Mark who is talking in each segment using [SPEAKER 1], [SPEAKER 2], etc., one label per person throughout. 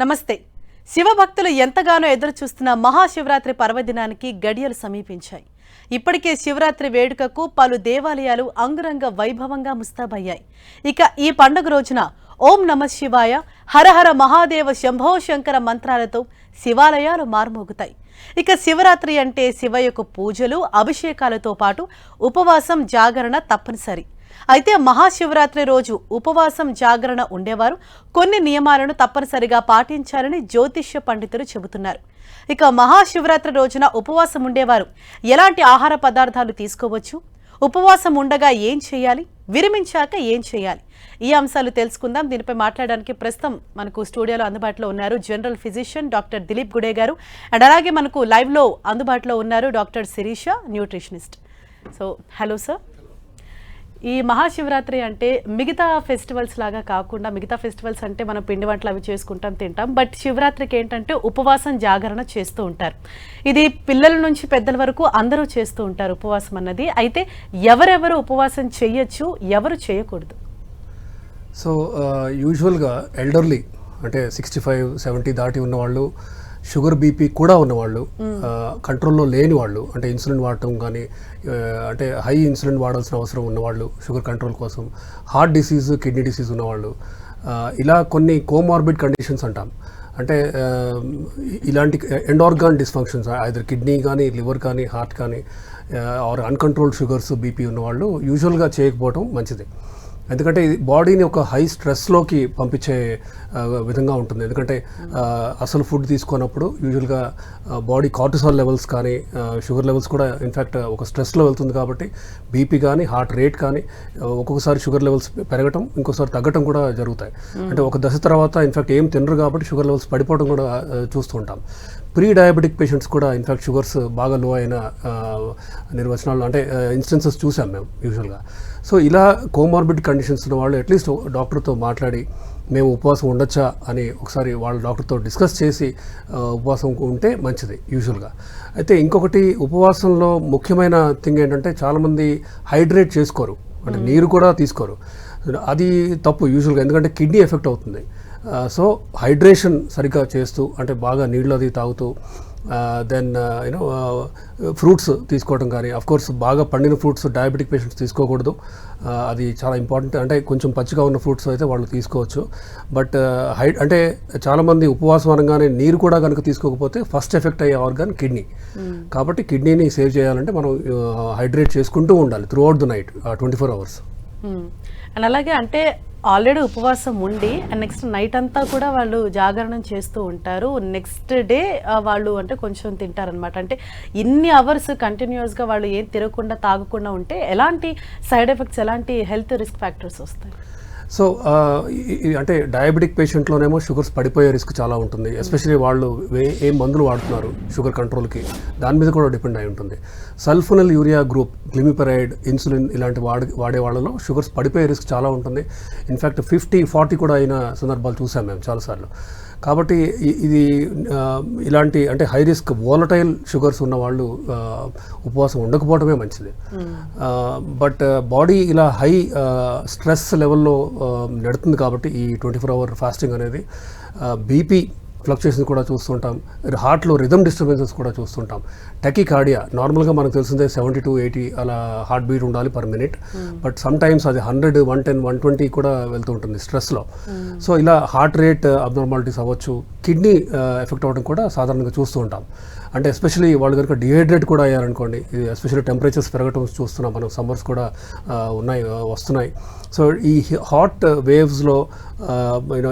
[SPEAKER 1] నమస్తే. శివభక్తులు ఎంతగానో ఎదురు చూస్తున్న మహాశివరాత్రి పర్వదినానికి గడియలు సమీపించాయి. ఇప్పటికే శివరాత్రి వేడుకకు పలు దేవాలయాలు అంగరంగ వైభవంగా ముస్తాబయ్యాయి. ఇక ఈ పండుగ రోజున ఓం నమ శివాయ, హరహర మహాదేవ శంభో శంకర మంత్రాలతో శివాలయాలు మార్మోగుతాయి. ఇక శివరాత్రి అంటే శివయ్యకు పూజలు, అభిషేకాలతో పాటు ఉపవాసం, జాగరణ తప్పనిసరి. అయితే మహాశివరాత్రి రోజు ఉపవాసం, జాగరణ ఉండేవారు కొన్ని నియమాలను తప్పనిసరిగా పాటించాలని జ్యోతిష్య పండితులు చెబుతున్నారు. ఇక మహాశివరాత్రి రోజున ఉపవాసం ఉండేవారు ఎలాంటి ఆహార పదార్థాలు తీసుకోవచ్చు, ఉపవాసం ఉండగా ఏం చేయాలి, విరమించాక ఏం చేయాలి, ఈ అంశాలు తెలుసుకుందాం. దీనిపై మాట్లాడడానికి ప్రస్తుతం మనకు స్టూడియోలో అందుబాటులో ఉన్నారు general physician doctor Dilip Gude గారు. అండ్ అలాగే మనకు లైవ్లో అందుబాటులో ఉన్నారు doctor Shirisha, nutritionist. So hello sir. ఈ మహాశివరాత్రి అంటే మిగతా ఫెస్టివల్స్ లాగా కాకుండా, మిగతా ఫెస్టివల్స్ అంటే మనం పిండి వంటలు అవి చేసుకుంటాం, తింటాం. బట్ శివరాత్రికి ఏంటంటే ఉపవాసం, జాగరణ చేస్తూ ఉంటారు. ఇది పిల్లల నుంచి పెద్దల వరకు అందరూ చేస్తూ ఉంటారు ఉపవాసం అన్నది. అయితే ఎవరెవరు ఉపవాసం చేయొచ్చు, ఎవరు చేయకూడదు?
[SPEAKER 2] సో యూజువల్గా ఎల్డర్లీ అంటే 65-70 దాటి ఉన్నవాళ్ళు, షుగర్ బీపీ కూడా ఉన్నవాళ్ళు, కంట్రోల్లో లేని వాళ్ళు, అంటే ఇన్సులిన్ వాడటం కానీ, అంటే హై ఇన్సులిన్ వాడాల్సిన అవసరం ఉన్నవాళ్ళు షుగర్ కంట్రోల్ కోసం, హార్ట్ డిసీజ్, కిడ్నీ డిసీజ్ ఉన్నవాళ్ళు, ఇలా కొన్ని కోమార్బిడ్ కండిషన్స్ అంటాం. అంటే ఇలాంటి end organ dysfunctions, either kidney కానీ, లివర్ కానీ, హార్ట్ కానీ, ఆర్ అన్కంట్రోల్డ్ షుగర్స్, బీపీ ఉన్నవాళ్ళు యూజువల్గా చేయకపోవడం మంచిది. ఎందుకంటే ఇది బాడీని ఒక హై స్ట్రెస్లోకి పంపించే విధంగా ఉంటుంది. ఎందుకంటే అసలు ఫుడ్ తీసుకున్నప్పుడు యూజువల్గా బాడీ కార్టిసాల్ లెవెల్స్ కానీ, షుగర్ లెవెల్స్ కూడా ఇన్ఫ్యాక్ట్ ఒక స్ట్రెస్లో వెళ్తుంది. కాబట్టి బీపీ కానీ, హార్ట్ రేట్ కానీ, ఒక్కొక్కసారి షుగర్ లెవెల్స్ పెరగటం, ఇంకోసారి తగ్గటం కూడా జరుగుతాయి. అంటే ఒక దశ తర్వాత ఇన్ఫ్యాక్ట్ ఏం తినరు కాబట్టి షుగర్ లెవెల్స్ పడిపోవడం కూడా చూస్తూ ఉంటాం. ప్రీ డయాబెటిక్ పేషెంట్స్ కూడా ఇన్ఫ్యాక్ట్ షుగర్స్ బాగా లో అయిన నిర్వచనాలు, అంటే ఇన్స్టెన్సెస్ చూసాం మేము యూజువల్గా. సో ఇలా కోమార్బిడ్ కండిషన్స్ ఉన్న వాళ్ళు అట్లీస్ట్ డాక్టర్తో మాట్లాడి మేము ఉపవాసం ఉండొచ్చా అని ఒకసారి వాళ్ళ డాక్టర్తో డిస్కస్ చేసి ఉపవాసం ఉంటే మంచిది యూజువల్గా. అయితే ఇంకొకటి ఉపవాసంలో ముఖ్యమైన థింగ్ ఏంటంటే చాలామంది హైడ్రేట్ చేసుకోరు, అంటే నీరు కూడా తీసుకోరు. అది తప్పు యూజువల్గా, ఎందుకంటే కిడ్నీ ఎఫెక్ట్ అవుతుంది. సో హైడ్రేషన్ సరిగ్గా చేస్తూ, అంటే బాగా నీళ్ళు అది తాగుతూ, దెన్ యూనో ఫ్రూట్స్ తీసుకోవడం కానీ, అఫ్కోర్స్ బాగా పండిన ఫ్రూట్స్ డయాబెటిక్ పేషెంట్స్ తీసుకోకూడదు, అది చాలా ఇంపార్టెంట్. అంటే కొంచెం పచ్చిగా ఉన్న ఫ్రూట్స్ అయితే వాళ్ళు తీసుకోవచ్చు. బట్ అంటే చాలామంది ఉపవాసం అనగానే నీరు కూడా కనుక తీసుకోకపోతే ఫస్ట్ ఎఫెక్ట్ అయ్యే ఆర్గాన్ కిడ్నీ. కాబట్టి కిడ్నీని సేవ్ చేయాలంటే మనం హైడ్రేట్ చేసుకుంటూ ఉండాలి through out the night, 24 hours.
[SPEAKER 1] And అలాగే అంటే ఆల్రెడీ ఉపవాసం ఉండి నెక్స్ట్ నైట్ అంతా కూడా వాళ్ళు జాగరణం చేస్తూ ఉంటారు. నెక్స్ట్ డే వాళ్ళు అంటే కొంచెం తింటారనమాట. అంటే ఇన్ని అవర్స్ కంటిన్యూస్గా వాళ్ళు ఏం తిరగకుండా, తాగకుండా ఉంటే ఎలాంటి సైడ్ ఎఫెక్ట్స్, ఎలాంటి హెల్త్ రిస్క్ ఫ్యాక్టర్స్ వస్తాయి?
[SPEAKER 2] సో అంటే డయాబెటిక్ పేషెంట్లోనేమో షుగర్స్ పడిపోయే రిస్క్ చాలా ఉంటుంది. ఎస్పెషలీ వాళ్ళు ఏ మందులు వాడుతున్నారు షుగర్ కంట్రోల్కి, దాని మీద కూడా డిపెండ్ అయి ఉంటుంది. సల్ఫోనిల్ యూరియా గ్రూప్, గ్లిమిపరైడ్, ఇన్సులిన్ ఇలాంటి వాడే వాళ్ళలో షుగర్స్ పడిపోయే రిస్క్ చాలా ఉంటుంది. ఇన్ఫ్యాక్ట్ 50-40 కూడా అయిన సందర్భాలు చూసాం మేము చాలాసార్లు. కాబట్టి ఇది ఇలాంటి అంటే హై రిస్క్ వోలటైల్ షుగర్స్ ఉన్న వాళ్ళు ఉపవాసం ఉండకపోవడమే మంచిది. బట్ బాడీ ఇలా హై స్ట్రెస్ లెవెల్లో నడుతుంది కాబట్టి ఈ 24 hour ఫాస్టింగ్ అనేది బీపీ ఫ్లక్చుయేషన్ కూడా చూస్తుంటాం, హార్ట్లో రిథమ్ డిస్టర్బెన్సెస్ కూడా చూస్తుంటాం. టెకికార్డియా నార్మల్గా మనకు తెలిసిందే 70-80 అలా హార్ట్ బీట్ ఉండాలి per minute. But some times అది 100, 110, 120 కూడా వెళ్తూ ఉంటుంది స్ట్రెస్లో. సో ఇలా హార్ట్ రేట్ అబ్నార్మాలిటీస్ అవ్వచ్చు, కిడ్నీ ఎఫెక్ట్ అవ్వడం కూడా సాధారణంగా చూస్తూ ఉంటాం. అంటే ఎస్పెషలీ వాళ్ళు కనుక డిహైడ్రేట్ కూడా అయ్యారనుకోండి, ఎస్పెషల్లీ టెంపరేచర్స్ పెరగటం చూస్తున్నాం మనం, సమ్మర్స్ కూడా వస్తున్నాయి. సో ఈ హాట్ వేవ్స్లో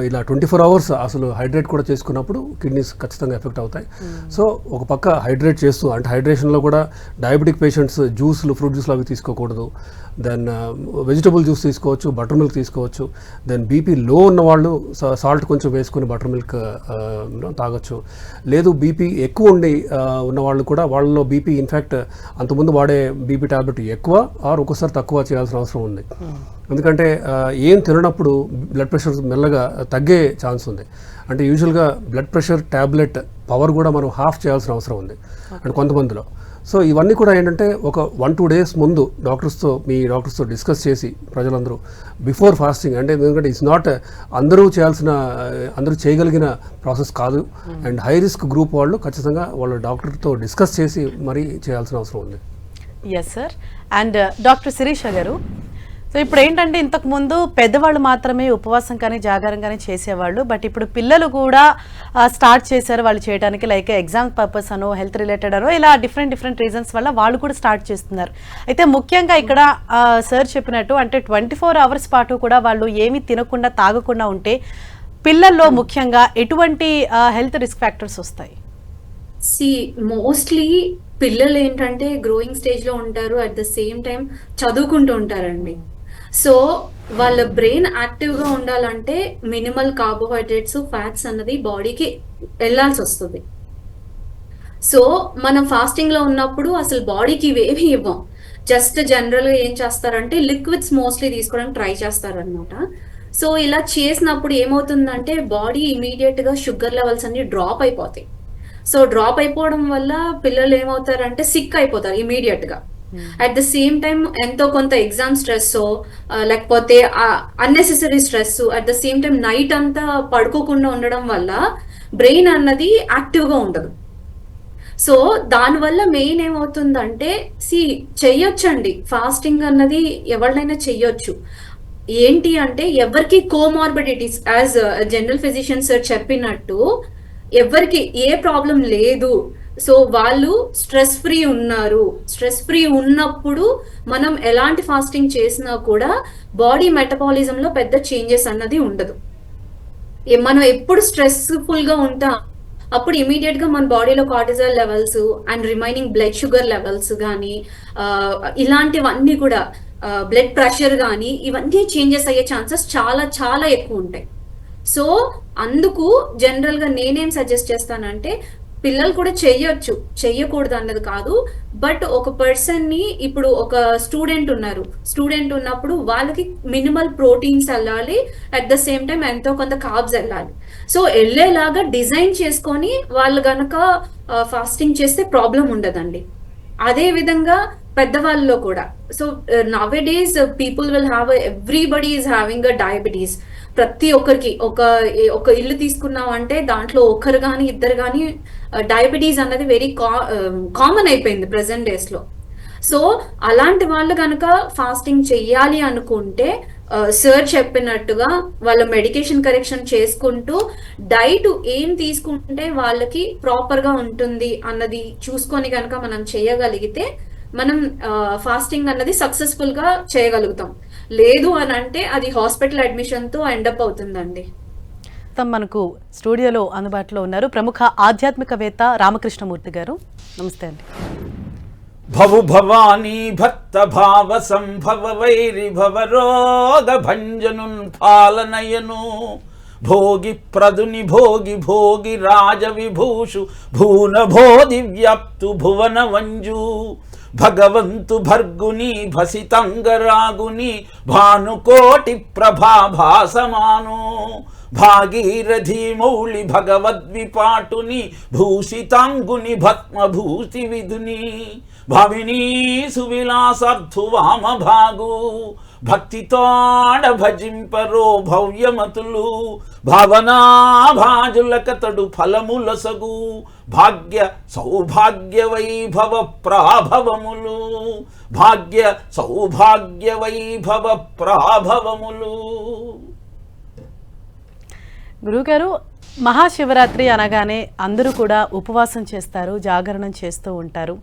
[SPEAKER 2] ఇలా 24 hours అసలు హైడ్రేట్ కూడా చేసుకున్నప్పుడు కిడ్నీస్ ఖచ్చితంగా ఎఫెక్ట్ అవుతాయి. సో ఒక పక్క హైడ్రేట్ చేస్తూ, అంటే హైడ్రేషన్లో కూడా డయాబెటిక్ పేషెంట్స్ జ్యూస్లు, ఫ్రూట్ జ్యూస్లు అవి తీసుకోకూడదు. దెన్ వెజిటబుల్ జ్యూస్ తీసుకోవచ్చు, బటర్ మిల్క్ తీసుకోవచ్చు. దెన్ బీపీ లో ఉన్న వాళ్ళు సాల్ట్ కొంచెం వేసుకుని బటర్ మిల్క్ తాగొచ్చు. లేదు బీపీ ఎక్కువ ఉండి ఉన్నవాళ్ళు కూడా, వాళ్ళలో బీపీ ఇన్ఫ్యాక్ట్ అంతకుముందు వాడే బీపీ టాబ్లెట్ ఎక్కువ ఆర్ ఒక్కోసారి తక్కువ చేయాల్సిన అవసరం ఉంది. ఎందుకంటే ఏం తిననప్పుడు బ్లడ్ ప్రెషర్ మెల్లగా తగ్గే ఛాన్స్ ఉంది. అంటే యూజువల్గా బ్లడ్ ప్రెషర్ ట్యాబ్లెట్ పవర్ కూడా మనం హాఫ్ చేయాల్సిన అవసరం ఉంది అంటే కొంతమందిలో. సో ఇవన్నీ కూడా ఏంటంటే ఒక 1-2 days ముందు మీ డాక్టర్స్తో డిస్కస్ చేసి ప్రజలందరూ బిఫోర్ ఫాస్టింగ్, అంటే ఎందుకంటే ఇట్స్ నాట్ అందరూ చేయగలిగిన ప్రాసెస్ కాదు. అండ్ హై రిస్క్ గ్రూప్ వాళ్ళు ఖచ్చితంగా వాళ్ళ డాక్టర్తో డిస్కస్ చేసి మరీ చేయాల్సిన అవసరం ఉంది.
[SPEAKER 1] Yes sir. And doctor Shirisha గారు, సో ఇప్పుడు ఏంటంటే ఇంతకుముందు పెద్దవాళ్ళు మాత్రమే ఉపవాసం కానీ జాగారం కానీ చేసేవాళ్ళు, బట్ ఇప్పుడు పిల్లలు కూడా స్టార్ట్ చేశారు వాళ్ళు చేయడానికి, లైక్ ఎగ్జామ్ పర్పస్ అనో హెల్త్ రిలేటెడ్ అనో ఇలా డిఫరెంట్ రీజన్స్ వల్ల వాళ్ళు కూడా స్టార్ట్ చేస్తున్నారు. అయితే ముఖ్యంగా ఇక్కడ సార్ చెప్పినట్టు అంటే 24 hours పాటు కూడా వాళ్ళు ఏమీ తినకుండా తాగకుండా ఉంటే పిల్లల్లో ముఖ్యంగా ఎటువంటి హెల్త్ రిస్క్ ఫ్యాక్టర్స్ వస్తాయి?
[SPEAKER 3] మోస్ట్లీ పిల్లలు ఏంటంటే గ్రోయింగ్ స్టేజ్ లో ఉంటారు, అట్ ద సేమ్ టైం చదువుకుంటూ ఉంటారండి. సో వాళ్ళ బ్రెయిన్ యాక్టివ్ గా ఉండాలంటే మినిమల్ కార్బోహైడ్రేట్స్, ఫ్యాట్స్ అన్నది బాడీకి వెళ్ళాల్సి వస్తుంది. సో మనం ఫాస్టింగ్ లో ఉన్నప్పుడు అసలు బాడీకి ఇవేమి ఇవ్వం, జస్ట్ జనరల్ గా ఏం చేస్తారంటే లిక్విడ్స్ మోస్ట్లీ తీసుకోవడానికి ట్రై చేస్తారనమాట. సో ఇలా చేసినప్పుడు ఏమవుతుందంటే బాడీ ఇమీడియట్ గా షుగర్ లెవెల్స్ అన్ని డ్రాప్ అయిపోతాయి. సో డ్రాప్ అయిపోవడం వల్ల పిల్లలు ఏమవుతారంటే సిక్ అయిపోతారు ఇమీడియట్ గా. అట్ ద సేమ్ టైం ఎంతో కొంత ఎగ్జామ్ స్ట్రెస్ లేకపోతే unnecessary stress, at the same time night అంతా పడుకోకుండా ఉండడం వల్ల బ్రెయిన్ అన్నది యాక్టివ్ గా ఉండదు. సో దానివల్ల మెయిన్ ఏమవుతుందంటే చెయ్యొచ్చండి, ఫాస్టింగ్ అన్నది ఎవరినైనా చెయ్యొచ్చు. ఏంటి అంటే ఎవరికి comorbidities, as general physician sir చెప్పినట్టు ఎవరికి ఏ ప్రాబ్లం లేదు, సో వాళ్ళు స్ట్రెస్ ఫ్రీ ఉన్నారు. స్ట్రెస్ ఫ్రీ ఉన్నప్పుడు మనం ఎలాంటి ఫాస్టింగ్ చేసినా కూడా బాడీ మెటబాలిజంలో పెద్ద చేంజెస్ అన్నది ఉండదు. మనం ఎప్పుడు స్ట్రెస్ఫుల్ గా ఉంటాం అప్పుడు ఇమీడియట్ గా మన బాడీలో cortisol levels and remaining blood sugar levels కానీ ఇలాంటివన్నీ కూడా బ్లడ్ ప్రెషర్ కానీ ఇవన్నీ చేంజెస్ అయ్యే ఛాన్సెస్ చాలా చాలా ఎక్కువ ఉంటాయి. సో అందుకు జనరల్ గా నేనేం సజెస్ట్ చేస్తానంటే పిల్లలు కూడా చెయ్యొచ్చు, చెయ్యకూడదు అన్నది కాదు, బట్ ఒక పర్సన్ ని ఇప్పుడు ఒక స్టూడెంట్ ఉన్నప్పుడు వాళ్ళకి మినిమల్ ప్రోటీన్స్ వెళ్ళాలి, అట్ ద సేమ్ టైం ఎంతో కొంత కార్బ్స్ వెళ్ళాలి. సో వెళ్ళేలాగా డిజైన్ చేసుకొని వాళ్ళు గనక ఫాస్టింగ్ చేస్తే ప్రాబ్లం ఉండదండి. అదే విధంగా పెద్దవాళ్ళలో కూడా, so now A days people will have, everybody is having a diabetes. ప్రతి ఒక్కరికి ఒక ఇల్లు తీసుకున్నాం అంటే దాంట్లో ఒకరు కానీ ఇద్దరు కానీ డయాబెటీస్ అన్నది వెరీ కామన్ అయిపోయింది ప్రెసెంట్ డేస్ లో. సో అలాంటి వాళ్ళు కనుక ఫాస్టింగ్ చెయ్యాలి అనుకుంటే సార్ చెప్పినట్టుగా వాళ్ళ మెడికేషన్ కరెక్షన్ చేసుకుంటూ డైట్ ఏం తీసుకుంటే వాళ్ళకి ప్రాపర్ గా ఉంటుంది అన్నది చూసుకొని కనుక మనం చేయగలిగితే మనం ఫాస్టింగ్ అన్నది సక్సెస్ఫుల్ గా చేయగలుగుతాం. లేదు అని అంటే అది హాస్పిటల్ అడ్మిషన్ తో ఎండప్ అవుతుందండి.
[SPEAKER 1] మనకు స్టూడియోలో అందుబాటులో ఉన్నారు ప్రముఖ ఆధ్యాత్మికవేత్త రామకృష్ణమూర్తి గారు. నమస్తే అండి.
[SPEAKER 4] భవు భవానీ భక్త భావ సంభవ వైరి భవరోగ భంజనున్ పాలనయను భోగి ప్రదుని భోగి భోగి రాజ విభూషు భూన భోది వ్యాప్తు భువన వంజు భగవంతు భర్గుని భసితంగరాగుని భానుకోటి ప్రభాభాసమాను భాగీరథి మౌళి భగవద్విపాటుని భూషితాంగుని భస్మభూతి విధుని భావినీ సువిలాసార్థు వామభాగు భక్తితోడ భజింపరో భవ్యమతులు భావనా భాజులకతడు ఫలములసగు భాగ్య సౌభాగ్య వైభవ ప్రాభవములు భాగ్య సౌభాగ్య వైభవ ప్రాభవములు.
[SPEAKER 1] గురువుగారు, మహాశివరాత్రి అనగానే అందరూ కూడా ఉపవాసం చేస్తారు, జాగరణం చేస్తూ ఉంటారు,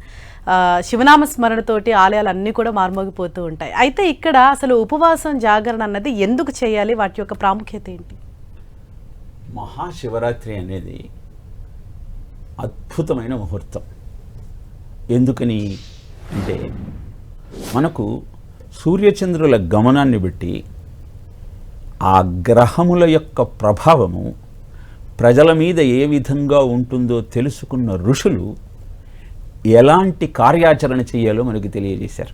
[SPEAKER 1] శివనామ స్మరణతోటి ఆలయాలు అన్నీ కూడా మార్మోగిపోతూ ఉంటాయి. అయితే ఇక్కడ అసలు ఉపవాసం జాగరణ అన్నది ఎందుకు చేయాలి, వాటి యొక్క ప్రాముఖ్యత ఏంటి?
[SPEAKER 4] మహాశివరాత్రి అనేది అద్భుతమైన ముహూర్తం. ఎందుకని అంటే మనకు సూర్యచంద్రుల గమనాన్ని బట్టి ఆ గ్రహముల యొక్క ప్రభావము ప్రజల మీద ఏ విధంగా ఉంటుందో తెలుసుకున్న ఋషులు ఎలాంటి కార్యాచరణ చేయాలో మనకి తెలియజేశారు.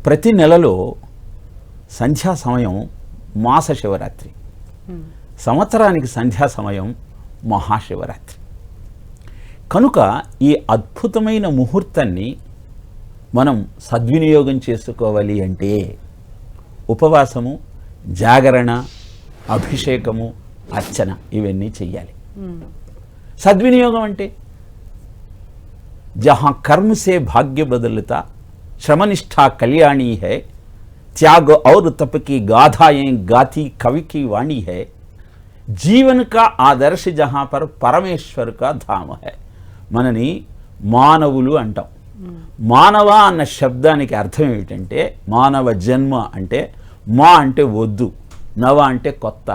[SPEAKER 4] ప్రతి నెలలో సంధ్యా సమయం మాస శివరాత్రి, సంవత్సరానికి సంధ్యా సమయం మహాశివరాత్రి. కనుక ఈ అద్భుతమైన ముహూర్తాన్ని మనం సద్వినియోగం చేసుకోవాలి అంటే ఉపవాసము, జాగరణ, అభిషేకము, అర్చన ఇవన్నీ చెయ్యాలి. సద్వినియోగం అంటే జहाँ कर्म से भाग्य बदलता, श्रमनिष्ठा कल्याणी है, त्याग और तप की गाथाएं गाती कवि की वाणी है, जीवन का आदर्श जहाँ पर परमेश्वर का धाम है. మనని మానవులు అంటాం. మానవ అన్న శబ్దానికి అర్థం ఏమిటంటే మానవ జన్మ అంటే మా అంటే వద్దు, నవ అంటే కొత్త,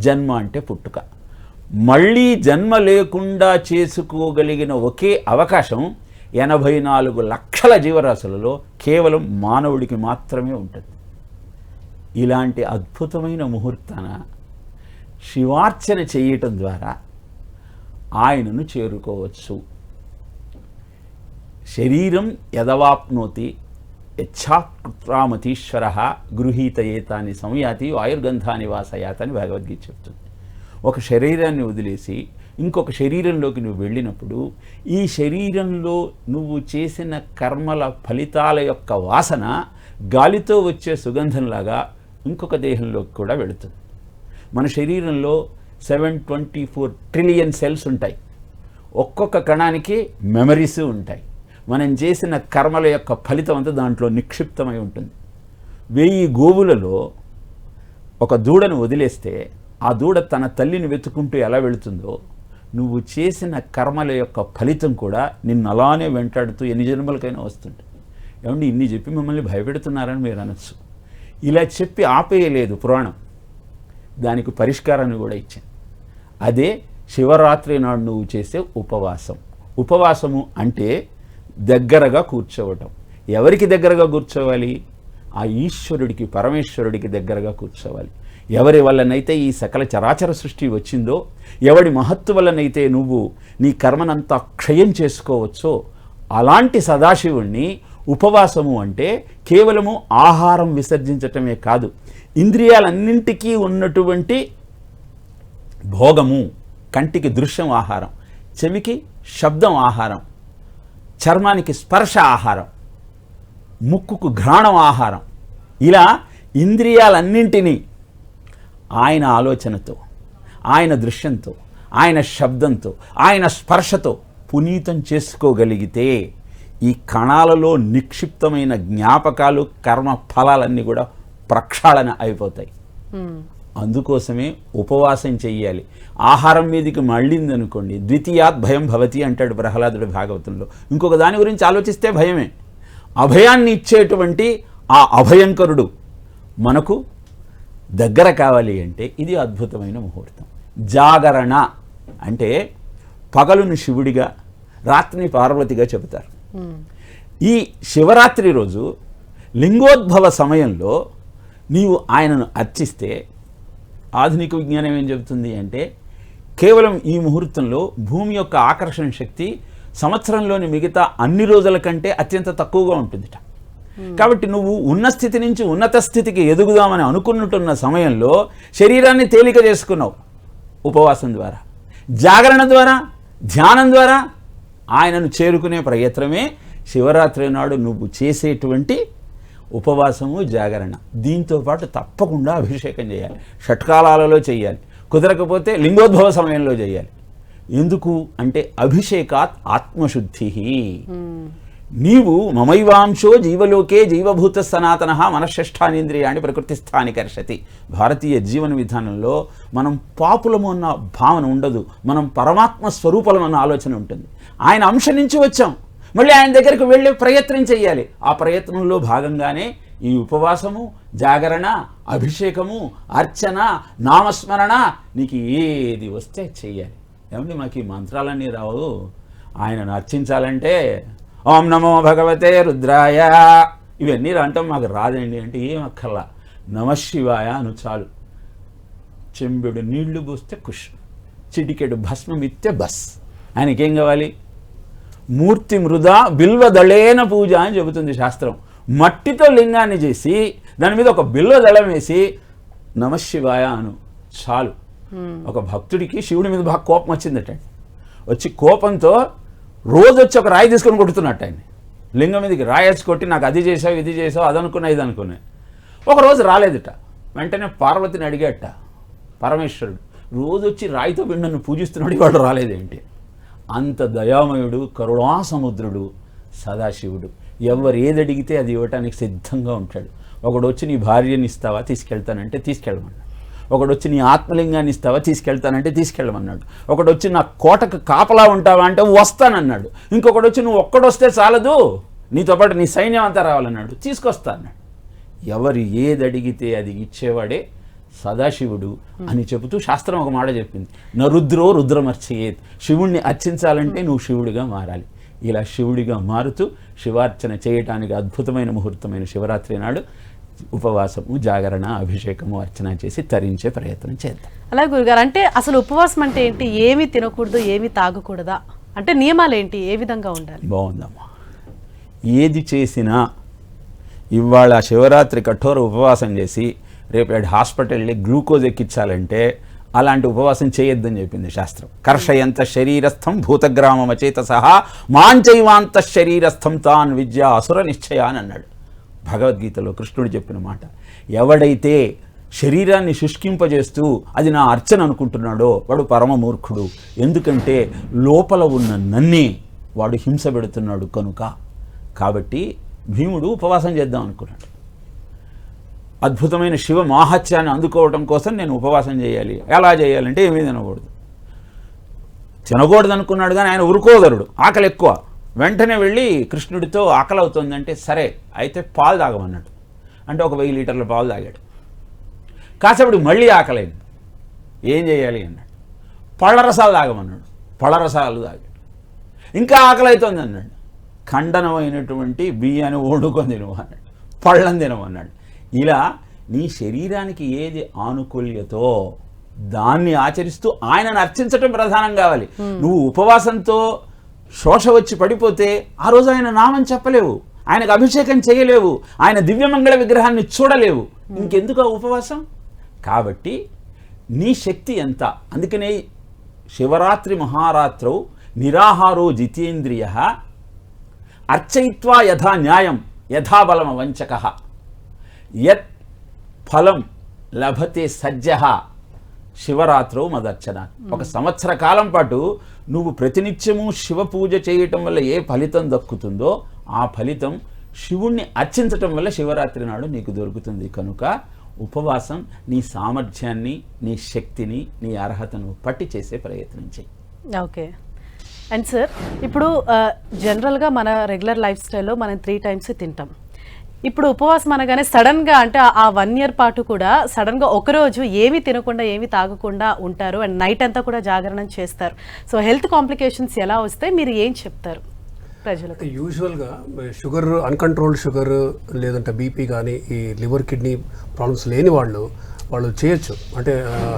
[SPEAKER 4] జన్మ అంటే పుట్టుక. మళ్ళీ జన్మ లేకుండా చేసుకోగలిగిన ఒకే అవకాశం 84 లక్షల జీవరాశులలో కేవలం మానవుడికి మాత్రమే ఉంటుంది. ఇలాంటి అద్భుతమైన ముహూర్తాన శివార్చన చేయటం ద్వారా ఆయనను చేరుకోవచ్చు. శరీరం యదవాప్నోతి యచ్ఛాప్రామతీశ్వర గృహీతయేతాని సంయాతి ఆయుర్గంధాని వాసయాత అని భగవద్గీత చెప్తుంది. ఒక శరీరాన్ని వదిలేసి ఇంకొక శరీరంలోకి నువ్వు వెళ్ళినప్పుడు ఈ శరీరంలో నువ్వు చేసిన కర్మల ఫలితాల యొక్క వాసన గాలితో వచ్చే సుగంధంలాగా ఇంకొక దేహంలోకి కూడా వెళుతుంది. మన శరీరంలో 724 ట్రిలియన్ సెల్స్ ఉంటాయి. ఒక్కొక్క కణానికి మెమరీస్ ఉంటాయి. మనం చేసిన కర్మల యొక్క ఫలితం అంతా దాంట్లో నిక్షిప్తమై ఉంటుంది. 1000 గోవులలో ఒక దూడను వదిలేస్తే ఆ దూడ తన తల్లిని వెతుకుంటూ ఎలా వెళుతుందో నువ్వు చేసిన కర్మల యొక్క ఫలితం కూడా నిన్ను అలానే వెంటాడుతూ ఎన్ని జన్మలకైనా వస్తుంటుంది. ఏమండి ఇన్ని చెప్పి మిమ్మల్ని భయపెడుతున్నారని మీరు అనొచ్చు. ఇలా చెప్పి ఆపేయలేదు పురాణం, దానికి పరిష్కారాన్ని కూడా ఇచ్చింది. అదే శివరాత్రి నాడు నువ్వు చేసే ఉపవాసం. ఉపవాసము అంటే దగ్గరగా కూర్చోవటం. ఎవరికి దగ్గరగా కూర్చోవాలి? ఆ ఈశ్వరుడికి, పరమేశ్వరుడికి దగ్గరగా కూర్చోవాలి. ఎవరి వల్లనైతే ఈ సకల చరాచర సృష్టి వచ్చిందో, ఎవడి మహత్తు వల్లనైతే నువ్వు నీ కర్మనంతా క్షయం చేసుకోవచ్చో అలాంటి సదాశివుణ్ణి ఉపవాసము అంటే కేవలము ఆహారం విసర్జించటమే కాదు, ఇంద్రియాలన్నింటికీ ఉన్నటువంటి భోగము, కంటికి దృశ్యం ఆహారం, చెవికి శబ్దం ఆహారం, చర్మానికి స్పర్శ ఆహారం, ముక్కుకు ఘ్రాణం ఆహారం, ఇలా ఇంద్రియాలన్నింటినీ ఆయన ఆలోచనతో, ఆయన దృశ్యంతో, ఆయన శబ్దంతో, ఆయన స్పర్శతో పునీతం చేసుకోగలిగితే ఈ కణాలలో నిక్షిప్తమైన జ్ఞాపకాలు, కర్మ ఫలాలన్నీ కూడా ప్రక్షాళన అయిపోతాయి. అందుకోసమే ఉపవాసం చెయ్యాలి. ఆహారం మీదకి మళ్ళిందనుకోండి, ద్వితీయాత్ భయం భవతి అంటాడు ప్రహ్లాదుడి భాగవతంలో. ఇంకొక దాని గురించి ఆలోచిస్తే భయమే. అభయాన్ని ఇచ్చేటువంటి ఆ అభయంకరుడు మనకు దగ్గర కావాలి అంటే ఇది అద్భుతమైన ముహూర్తం. జాగరణ అంటే పగలుని శివుడిగా, రాత్రిని పార్వతిగా చెబుతారు. ఈ శివరాత్రి రోజు లింగోద్భవ సమయంలో నీవు ఆయనను అర్చిస్తే ఆధునిక విజ్ఞానం ఏం చెబుతుంది అంటే కేవలం ఈ ముహూర్తంలో భూమి యొక్క ఆకర్షణ శక్తి సంవత్సరంలోని మిగతా అన్ని రోజుల కంటే అత్యంత తక్కువగా ఉంటుందిట. కాబట్టి నువ్వు ఉన్న స్థితి నుంచి ఉన్నత స్థితికి ఎదుగుదామని అనుకున్నట్టున్న సమయంలో శరీరాన్ని తేలిక చేసుకున్నావు ఉపవాసం ద్వారా, జాగరణ ద్వారా, ధ్యానం ద్వారా ఆయనను చేరుకునే ప్రయత్నమే శివరాత్రి నాడు నువ్వు చేసేటువంటి ఉపవాసము, జాగరణ. దీంతో పాటు తప్పకుండా అభిషేకం చేయాలి. షట్కాలాలలో చేయాలి. కుదరకపోతే లింగోద్భవ సమయంలో చేయాలి. ఎందుకు అంటే అభిషేకాత్ ఆత్మశుద్ధి. నీవు మమైవాంశో జీవలోకే జీవభూత సనాతన మనశ్రేష్టానేంద్రియాన్ని ప్రకృతిస్థాని కర్షతి. భారతీయ జీవన విధానంలో మనం పాపులము అన్న భావన ఉండదు, మనం పరమాత్మ స్వరూపలం అన్న ఆలోచన ఉంటుంది. ఆయన అంశ నుంచి వచ్చాం, మళ్ళీ ఆయన దగ్గరికి వెళ్ళే ప్రయత్నం చేయాలి. ఆ ప్రయత్నంలో భాగంగానే ఈ ఉపవాసము, జాగరణ, అభిషేకము, అర్చన, నామస్మరణ, నీకు ఏది వస్తే చెయ్యాలి. ఏమండి మాకు ఈ మంత్రాలన్నీ రావు, ఆయనను అర్చించాలంటే ఓం నమో భగవతే రుద్రాయ ఇవన్నీ అంటాం, మాకు రాదండి అంటే ఏం అక్కర్లా, నమశివాయ అను చాలు. చెంబెడు నీళ్లు పోస్తే కుష్, చిటికెడు భస్మమిత్తే బస్. ఆయనకేం కావాలి? మూర్తి మృద బిల్వదళేన పూజ అని చెబుతుంది శాస్త్రం. మట్టితో లింగాన్ని చేసి దాని మీద ఒక బిల్వదళం వేసి నమశివాయ అను చాలు. ఒక భక్తుడికి శివుడి మీద బాగా కోపం వచ్చిందట. వచ్చి కోపంతో రోజు వచ్చి ఒక రాయి తీసుకొని కొడుతున్నట్టు ఆయన లింగం మీదకి రాయేసి కొట్టి నాకు అది చేసావు ఇది చేసావు అది అనుకున్నా ఇది అనుకున్నా. ఒకరోజు రాలేదుట. వెంటనే పార్వతిని అడిగేట పరమేశ్వరుడు, రోజు వచ్చి రాయితో నన్ను పూజిస్తున్నాడు, వాడు రాలేదేంటి? అంత దయామయుడు, కరుణాసముద్రుడు సదాశివుడు. ఎవరు ఏది అడిగితే అది ఇవ్వటానికి సిద్ధంగా ఉంటాడు. ఒకడు వచ్చి నీ భార్యని ఇస్తావా, తీసుకెళ్తానంటే తీసుకెళ్ళమన్నాడు. ఒకడు వచ్చి నీ ఆత్మలింగాన్ని ఇస్తావా, తీసుకెళ్తానంటే తీసుకెళ్ళమన్నాడు. ఒకడు వచ్చి నా కోటకు కాపలా ఉంటావా అంటే వస్తానన్నాడు. ఇంకొకడు వచ్చి నువ్వు ఒక్కడొస్తే చాలదు, నీతో పాటు నీ సైన్యం అంతా రావాలన్నాడు, తీసుకొస్తా అన్నాడు. ఎవరు ఏది అడిగితే అది ఇచ్చేవాడే సదాశివుడు అని చెబుతూ శాస్త్రం ఒక మాట చెప్పింది, నరుద్రో రుద్రమర్చయేత్. శివుణ్ణి అర్చించాలంటే నువ్వు శివుడిగా మారాలి. ఇలా శివుడిగా మారుతూ శివార్చన చేయటానికి అద్భుతమైన ముహూర్తమైన శివరాత్రి నాడు ఉపవాసము, జాగరణ, అభిషేకము, అర్చన చేసి తరించే ప్రయత్నం చేద్దాం.
[SPEAKER 1] అలా గురుగారు, అంటే అసలు ఉపవాసం అంటే ఏంటి? ఏమి తినకూడదు, ఏమి తాగకూడదా, అంటే నియమాలు ఏంటి, ఏ విధంగా ఉండాలి?
[SPEAKER 4] బాగుందమ్మా. ఏది చేసినా ఇవాళ శివరాత్రి కఠోర ఉపవాసం చేసి రేపు హాస్పిటల్ వెళ్ళి గ్లూకోజ్ ఎక్కించాలంటే అలాంటి ఉపవాసం చేయొద్దని చెప్పింది శాస్త్రం. కర్షయంత శరీరస్థం భూతగ్రామమచేత సహా మాంచైవాంత శరీరస్థం తాన్ విద్య అసుర నిశ్చయ అని అన్నాడు భగవద్గీతలో కృష్ణుడు చెప్పిన మాట. ఎవడైతే శరీరాన్ని శుష్కింపజేస్తూ అది నా అర్చన అనుకుంటున్నాడో వాడు పరమ మూర్ఖుడు. ఎందుకంటే లోపల ఉన్న నన్నే వాడు హింస పెడుతున్నాడు కనుక. కాబట్టి భీముడు ఉపవాసం చేద్దాం అనుకున్నాడు. అద్భుతమైన శివ మాహత్యాన్ని అందుకోవడం కోసం నేను ఉపవాసం చేయాలి. ఎలా చేయాలంటే ఏమీ తినకూడదు అనుకున్నాడు, కానీ ఆయన ఉరుకోదరుడు, ఆకలి ఎక్కువ. వెంటనే వెళ్ళి కృష్ణుడితో ఆకలి అవుతుందంటే సరే అయితే పాలు తాగమన్నాడు. అంటే ఒక 1000 లీటర్ల పాలు తాగాడు. కాసేపటికి మళ్ళీ ఆకలైంది, ఏం చేయాలి అన్నాడు. పళ్ళరసాలు తాగమన్నాడు, పళ్ళరసాలు తాగాడు. ఇంకా ఆకలి అవుతుంది అన్నాడు. ఖండనమైనటువంటి బియ్యాన్ని వండుకొని తినవు అన్నాడు, పళ్ళని తినమన్నాడు. ఇలా నీ శరీరానికి ఏది ఆనుకూల్యతో దాన్ని ఆచరిస్తూ ఆయనను అర్చించటం ప్రధానం కావాలి. నువ్వు ఉపవాసంతో శోష వచ్చి పడిపోతే ఆ రోజు ఆయన నామం చెప్పలేవు, ఆయనకు అభిషేకం చేయలేవు, ఆయన దివ్యమంగళ విగ్రహాన్ని చూడలేవు. ఇంకెందుకు ఆ ఉపవాసం? కాబట్టి నీ శక్తి ఎంత. అందుకనే శివరాత్రి మహారాత్రౌ నిరాహారో జితేంద్రియ అర్చయిత్వా యథా న్యాయం యథాబలమ వంచక యత్ ఫలం లభతే సజ్జః శివరాత్రౌ మదర్చన. ఒక సంవత్సర కాలం పాటు నువ్వు ప్రతినిత్యము శివ పూజ చేయటం వల్ల ఏ ఫలితం దక్కుతుందో ఆ ఫలితం శివుణ్ణి అర్చించటం వల్ల శివరాత్రి నాడు నీకు దొరుకుతుంది. కనుక ఉపవాసం నీ సామర్థ్యాన్ని, నీ శక్తిని, నీ అర్హతను పట్టి చేసే ప్రయత్నం చేయి.
[SPEAKER 1] ఓకే. అండ్ సార్, ఇప్పుడు జనరల్గా మన రెగ్యులర్ లైఫ్ స్టైల్లో మనం 3 times తింటాం. ఇప్పుడు ఉపవాసం అనగానే సడన్గా, అంటే ఆ 1 year పాటు కూడా సడన్గా ఒకరోజు ఏమి తినకుండా ఏమి తాగకుండా ఉంటారు అండ్ నైట్ అంతా కూడా జాగరణం చేస్తారు. సో హెల్త్ కాంప్లికేషన్స్ ఎలా వస్తాయి, మీరు ఏం చెప్తారు ప్రజలకు?
[SPEAKER 2] యూజువల్గా షుగర్, అన్కంట్రోల్డ్ షుగర్ లేదంటే బీపీ కానీ ఈ లివర్ కిడ్నీ ప్రాబ్లమ్స్ లేని వాళ్ళు చేయొచ్చు. అంటే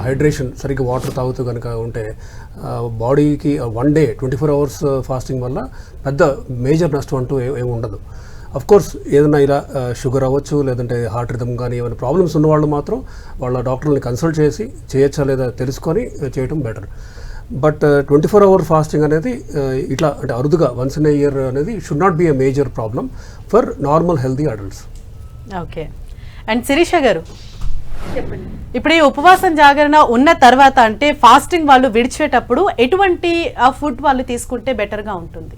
[SPEAKER 2] హైడ్రేషన్ సరిగ్గా వాటర్ తాగుతూ కనుక ఉంటే బాడీకి 1 day 24 hours ఫాస్టింగ్ వల్ల పెద్ద మేజర్ నష్టం అంటూ ఏమి ఉండదు. అఫ్ కోర్స్ ఏదైనా ఇలా షుగర్ అవ్వచ్చు, లేదంటే హార్ట్ రిథమ్ కానీ ఏమైనా ప్రాబ్లమ్స్ ఉన్నవాళ్ళు మాత్రం వాళ్ళ డాక్టర్ని కన్సల్ట్ చేసి చేయొచ్చా లేదా తెలుసుకొని చేయటం బెటర్. బట్ 24 hour ఫాస్టింగ్ అనేది ఇట్లా అంటే అరుదుగా వన్స్ ఇన్ ఏ ఇయర్ అనేది should not be a major problem for normal healthy adults.
[SPEAKER 1] Okay. And Sirisha గారు,
[SPEAKER 3] చెప్పండి.
[SPEAKER 1] ఇప్పుడు ఈ ఉపవాసం జాగరణ ఉన్న తర్వాత, అంటే ఫాస్టింగ్ వాళ్ళు విడిచేటప్పుడు ఎటువంటి ఫుడ్ వాళ్ళు తీసుకుంటే బెటర్గా ఉంటుంది?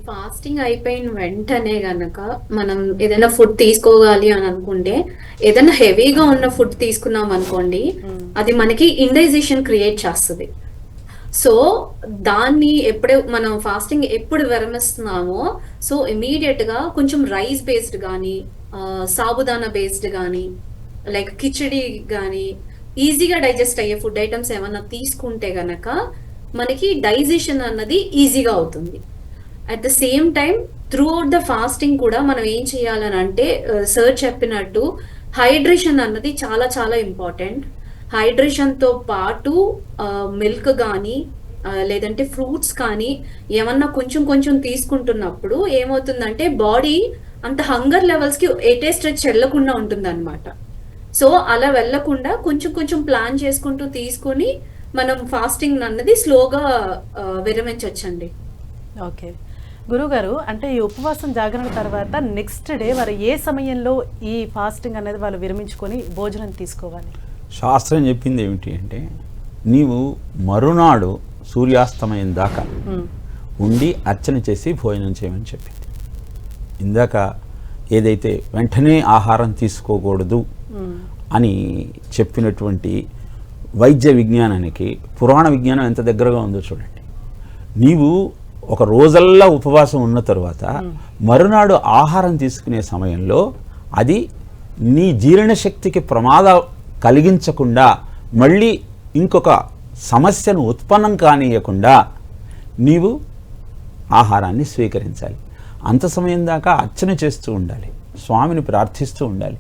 [SPEAKER 3] ఫాస్టింగ్ అయిపోయిన వెంటనే గనక మనం ఏదైనా ఫుడ్ తీసుకోవాలి అని అనుకుంటే, ఏదైనా హెవీగా ఉన్న ఫుడ్ తీసుకున్నాం అనుకోండి, అది మనకి ఇండైజేషన్ క్రియేట్ చేస్తుంది. సో దాన్ని మనం ఫాస్టింగ్ ఎప్పుడు విరమిస్తున్నామో సో ఇమీడియట్ గా కొంచెం రైస్ బేస్డ్ కానీ సాబుదానా బేస్డ్ కానీ లైక్ కిచడి కానీ ఈజీగా డైజెస్ట్ అయ్యే ఫుడ్ ఐటమ్స్ ఏమన్నా తీసుకుంటే గనక మనకి డైజెషన్ అన్నది ఈజీగా అవుతుంది. At the same time through out the fasting కూడా మనం ఏం చేయాలని అంటే సార్ చెప్పినట్టు హైడ్రేషన్ అన్నది చాలా చాలా ఇంపార్టెంట్. హైడ్రేషన్తో పాటు మిల్క్ కానీ లేదంటే ఫ్రూట్స్ కానీ ఏమన్నా కొంచెం కొంచెం తీసుకుంటున్నప్పుడు ఏమవుతుందంటే బాడీ అంత హంగర్ లెవెల్స్కి ఎటే స్ట్రెచ్ వెళ్ళకుండా ఉంటుంది అనమాట. సో అలా వెళ్ళకుండా కొంచెం కొంచెం ప్లాన్ చేసుకుంటూ తీసుకొని మనం ఫాస్టింగ్ అన్నది స్లోగా విరమించవచ్చండి.
[SPEAKER 1] ఓకే గురుగారు, అంటే ఈ ఉపవాసం జాగరణ తర్వాత నెక్స్ట్ డే వారు ఏ సమయంలో ఈ ఫాస్టింగ్ అనేది వాళ్ళు విరమించుకొని భోజనం తీసుకోవాలి?
[SPEAKER 4] శాస్త్రం చెప్పింది ఏమిటి అంటే, నీవు మరునాడు సూర్యాస్తమయం దాకా ఉండి అర్చన చేసి భోజనం చేయమని చెప్పింది. ఇందాక ఏదైతే వెంటనే ఆహారం తీసుకోకూడదు అని చెప్పినటువంటి వైద్య విజ్ఞానానికి పురాణ విజ్ఞానం ఎంత దగ్గరగా ఉందో చూడండి. నీవు ఒక రోజల్లా ఉపవాసం ఉన్న తరువాత మరునాడు ఆహారం తీసుకునే సమయంలో అది నీ జీర్ణశక్తికి ప్రమాదం కలిగించకుండా, మళ్ళీ ఇంకొక సమస్యను ఉత్పన్నం కానియకుండా నీవు ఆహారాన్ని స్వీకరించాలి. అంత సమయం దాకా అర్చన చేస్తూ ఉండాలి, స్వామిని ప్రార్థిస్తూ ఉండాలి.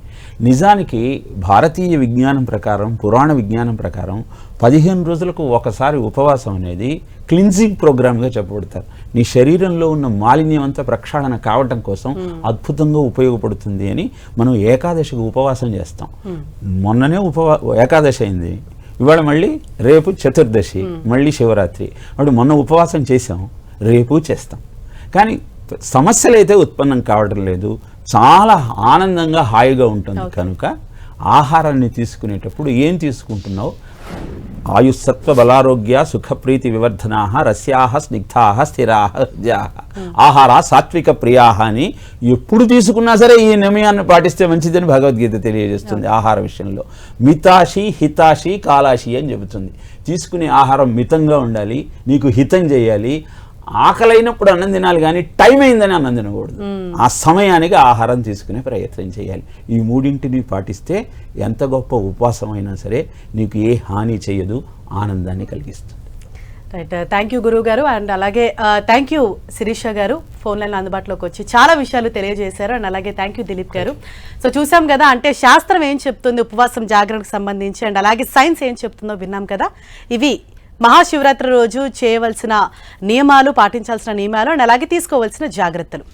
[SPEAKER 4] నిజానికి భారతీయ విజ్ఞానం ప్రకారం, పురాణ విజ్ఞానం ప్రకారం 15 రోజులకు ఒకసారి ఉపవాసం అనేది క్లిన్జింగ్ ప్రోగ్రామ్గా చెప్పబడతారు. నీ శరీరంలో ఉన్న మాలిన్యం అంతా ప్రక్షాళన కావటం కోసం అద్భుతంగా ఉపయోగపడుతుంది అని మనం ఏకాదశికి ఉపవాసం చేస్తాం. మొన్ననే ఏకాదశి అయింది, ఇవాళ మళ్ళీ రేపు చతుర్దశి, మళ్ళీ శివరాత్రి. అప్పుడు మొన్న ఉపవాసం చేసాం, రేపు చేస్తాం. కానీ సమస్యలు అయితే ఉత్పన్నం కావడం లేదు, చాలా ఆనందంగా హాయిగా ఉంటుంది. కనుక ఆహారాన్ని తీసుకునేటప్పుడు ఏం తీసుకుంటున్నావు? ఆయుస్సత్వ బలారోగ్య సుఖప్రీతి వివర్ధనా రస్యా స్నిగ్ధా స్థిరా ఆహార సాత్విక ప్రియా అని ఎప్పుడు తీసుకున్నా సరే ఈ నియమాన్ని పాటిస్తే మంచిదని భగవద్గీత తెలియజేస్తుంది. ఆహార విషయంలో మితాషి హితాషి కాలాషి అని చెబుతుంది. తీసుకునే ఆహారం మితంగా ఉండాలి, నీకు హితం చేయాలి. ఆకలైనప్పుడు అన్నం తినాలి, కానీ టైం అయిందని అన్నం తినకూడదు. ఆ సమయానికి ఆహారం తీసుకునే ప్రయత్నం చేయాలి. ఈ మూడింటిని పాటిస్తే ఎంత గొప్ప ఉపవాసం అయినా సరే నీకు ఏ హాని చేయదు, ఆనందాన్ని కలిగిస్తుంది.
[SPEAKER 1] రైట్, థ్యాంక్ యూ గురువు గారు. అండ్ అలాగే థ్యాంక్ యూ శిరీష గారు, ఫోన్ లైన్ అందుబాటులోకి వచ్చి చాలా విషయాలు తెలియజేశారు. అండ్ అలాగే థ్యాంక్ యూ దిలీప్ గారు. సో చూసాం కదా, అంటే శాస్త్రం ఏం చెప్తుంది ఉపవాసం జాగరణకు సంబంధించి, అండ్ అలాగే సైన్స్ ఏం చెప్తుందో విన్నాం కదా. ఇవి మహాశివరాత్రి రోజు చేయవలసిన నియమాలు, పాటించాల్సిన నియమాలు, అండ్ అలాగే తీసుకోవాల్సిన జాగ్రత్తలు.